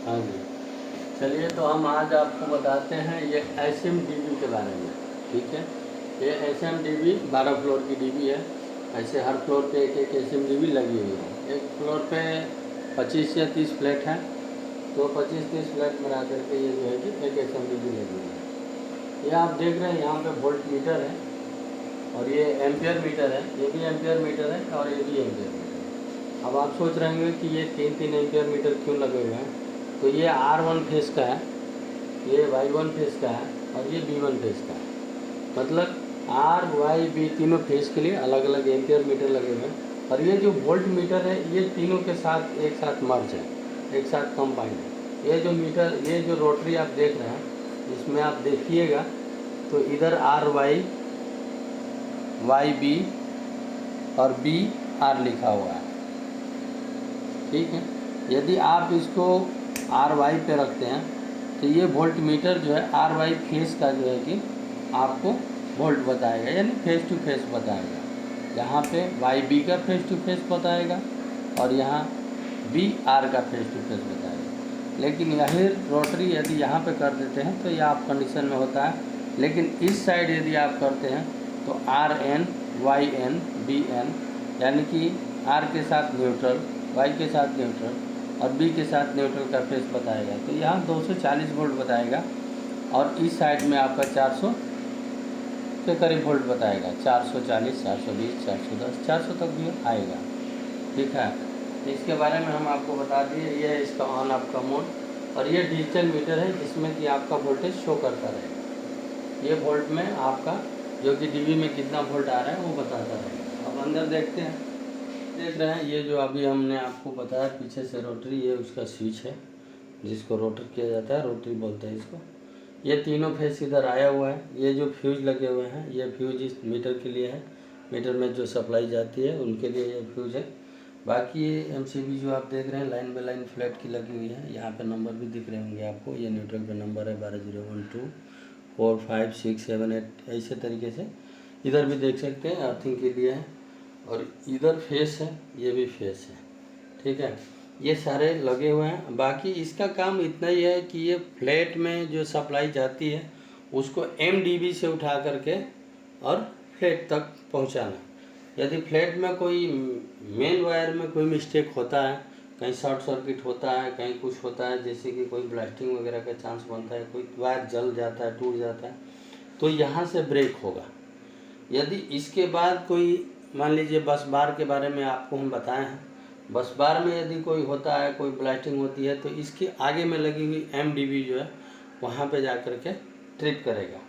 हाँ जी। चलिए तो हम आज आपको बताते हैं ये SMDB के बारे में। ठीक है, ये SMDB 12 फ्लोर की डीबी है। ऐसे हर फ्लोर पे एक एक SMDB लगी हुई है। एक फ्लोर पे 25 या 30 फ्लैट हैं, तो 25-30 फ्लैट मिला करके ये जो है कि एक SMDB लगी हुई है। ये आप देख रहे हैं यहाँ पे वोल्ट मीटर है और ये एम्पियर मीटर है। ये भी एम्पियर मीटर है और ये भी एम्पियर मीटर है। अब आप सोच रहे होंगे कि ये 3-3 एम्पियर मीटर क्यों लगे हुए हैं। तो ये R1 फेस का है, ये Y1 फेस का है और ये B1 फेस का है। मतलब R, Y, B तीनों फेस के लिए अलग अलग एम्पियर मीटर लगे हुए हैं। और ये जो वोल्ट मीटर है ये तीनों के साथ एक साथ मर्ज है, एक साथ कंबाइंड है। ये जो मीटर, ये जो रोटरी आप देख रहे हैं, इसमें आप देखिएगा तो इधर YB और BR लिखा हुआ है। ठीक है, यदि आप इसको RY पे रखते हैं तो ये वोल्ट मीटर जो है RY फेस का जो है कि आपको वोल्ट बताएगा, यानी फेस टू फेस बताएगा। यहाँ पे YB का फेस टू फेस बताएगा और यहाँ BR का फेस टू फेस बताएगा। लेकिन यही रोटरी यदि यहाँ पे कर देते हैं तो यह आप कंडीशन में होता है। लेकिन इस साइड यदि आप करते हैं तो RN, YN, BN, यानी कि R के साथ न्यूट्रल, Y के साथ न्यूट्रल और B के साथ न्यूट्रल का फेस बताएगा। तो यहाँ 240 वोल्ट बताएगा और इस साइड में आपका 400 के करीब वोल्ट बताएगा। 440, 420, 410, 400 तक भी आएगा। ठीक है, इसके बारे में हम आपको बता दिए। ये है इसका ऑन ऑफ का मोड और ये डिजिटल मीटर है जिसमें कि आपका वोल्टेज शो करता रहेगा। ये वोल्ट में आपका जो कि डीबी में कितना वोल्ट आ रहा है वो बताता रहेगा। अब अंदर देखते हैं। देख रहे हैं ये जो अभी हमने आपको बताया पीछे से रोटरी, ये उसका स्विच है जिसको रोटर किया जाता है, रोटरी बोलते हैं इसको। ये तीनों फेस इधर आया हुआ है। ये जो फ्यूज लगे हुए हैं ये फ्यूज इस मीटर के लिए है, मीटर में जो सप्लाई जाती है उनके लिए ये फ्यूज है। बाकी ये MCB जो आप देख रहे हैं लाइन बाई लाइन फ्लैट की लगी हुई है। यहाँ पे नंबर भी दिख रहे होंगे आपको। ये न्यूट्रल पे नंबर है 12012 4 5 6 7 8, ऐसे तरीके से। इधर भी देख सकते हैं अर्थिंग के लिए है और इधर फेस है, ये भी फेस है। ठीक है, ये सारे लगे हुए हैं। बाकी इसका काम इतना ही है कि ये फ्लैट में जो सप्लाई जाती है उसको MDB से उठा करके और फ्लैट तक पहुंचाना। यदि फ्लैट में कोई मेन वायर में कोई मिस्टेक होता है, कहीं शॉर्ट सर्किट होता है, कहीं कुछ होता है, जैसे कि कोई ब्लास्टिंग वगैरह का चांस बनता है, कोई वायर जल जाता है, टूट जाता है, तो यहाँ से ब्रेक होगा। यदि इसके बाद कोई, मान लीजिए बस बार के बारे में आपको हम बताए हैं, बस बार में यदि कोई होता है, कोई ब्लास्टिंग होती है, तो इसके आगे में लगी हुई MDB जो है वहाँ पे जा कर के ट्रिप करेगा।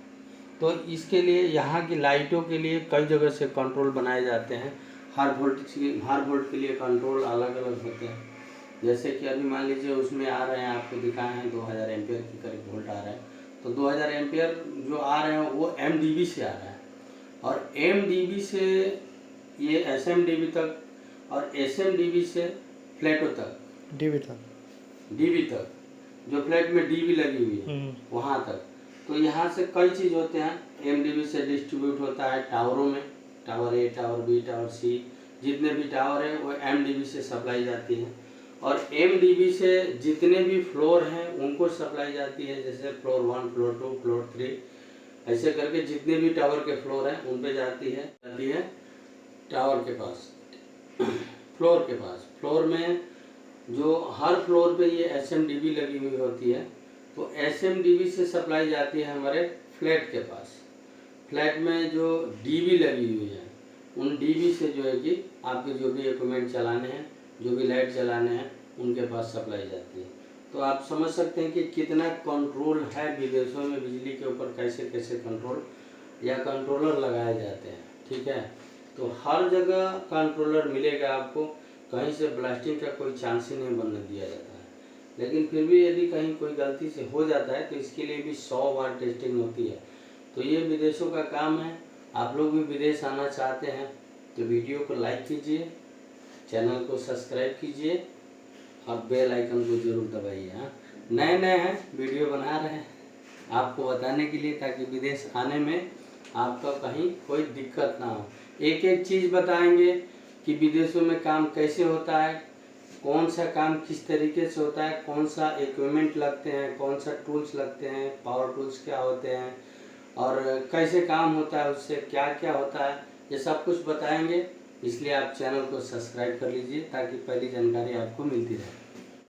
तो इसके लिए यहाँ की लाइटों के लिए कई जगह से कंट्रोल बनाए जाते हैं। हर वोल्ट के लिए कंट्रोल अलग अलग होते हैं। जैसे कि अभी मान लीजिए उसमें आ रहे हैं, आपको दिखाए हैं 2000 एम्पियर के करीब वोल्ट आ रहे हैं। तो 2000 एम्पियर जो आ रहे हैं वो MDB से आ रहा है और MDB से ये SMDB तक और SMDB से फ्लैटों तक, DB तक जो फ्लैट में DB लगी हुई है वहाँ तक। तो यहाँ से कई चीज़ होते हैं। MDB से डिस्ट्रीब्यूट होता है टावरों में, tower A, tower B, tower C, जितने भी टावर हैं वो MDB से सप्लाई जाती है। और MDB से जितने भी फ्लोर हैं उनको सप्लाई जाती है, जैसे फ्लोर 1, फ्लोर 2, फ्लोर 3, ऐसे करके जितने भी टावर के फ्लोर हैं उन पे जाती है टावर के पास, फ्लोर के पास। फ्लोर में जो हर फ्लोर पे ये SMDB लगी हुई होती है, तो SMDB से सप्लाई जाती है हमारे फ्लैट के पास। फ्लैट में जो DB लगी हुई है उन DB से जो है कि आपके जो भी इक्विपमेंट चलाने हैं, जो भी लाइट चलाने हैं, उनके पास सप्लाई जाती है। तो आप समझ सकते हैं कि कितना कंट्रोल है विदेशों में बिजली के ऊपर, कैसे कैसे कंट्रोल या कंट्रोलर लगाए जाते हैं। ठीक है, तो हर जगह कंट्रोलर मिलेगा आपको, कहीं से ब्लास्टिंग का कोई चांस ही नहीं बनने दिया जाता है। लेकिन फिर भी यदि कहीं कोई गलती से हो जाता है तो इसके लिए भी 100 बार टेस्टिंग होती है। तो ये विदेशों का काम है। आप लोग भी विदेश आना चाहते हैं तो वीडियो को लाइक कीजिए, चैनल को सब्सक्राइब कीजिए और बेल आइकन को जरूर दबाइए। हाँ, नए नए हैं, वीडियो बना रहे हैं आपको बताने के लिए, ताकि विदेश आने में आपका कहीं कोई दिक्कत ना हो। एक एक चीज़ बताएंगे कि विदेशों में काम कैसे होता है, कौन सा काम किस तरीके से होता है, कौन सा इक्विपमेंट लगते हैं, कौन सा टूल्स लगते हैं, पावर टूल्स क्या होते हैं और कैसे काम होता है, उससे क्या क्या होता है, ये सब कुछ बताएंगे। इसलिए आप चैनल को सब्सक्राइब कर लीजिए ताकि पहली जानकारी आपको मिलती रहे।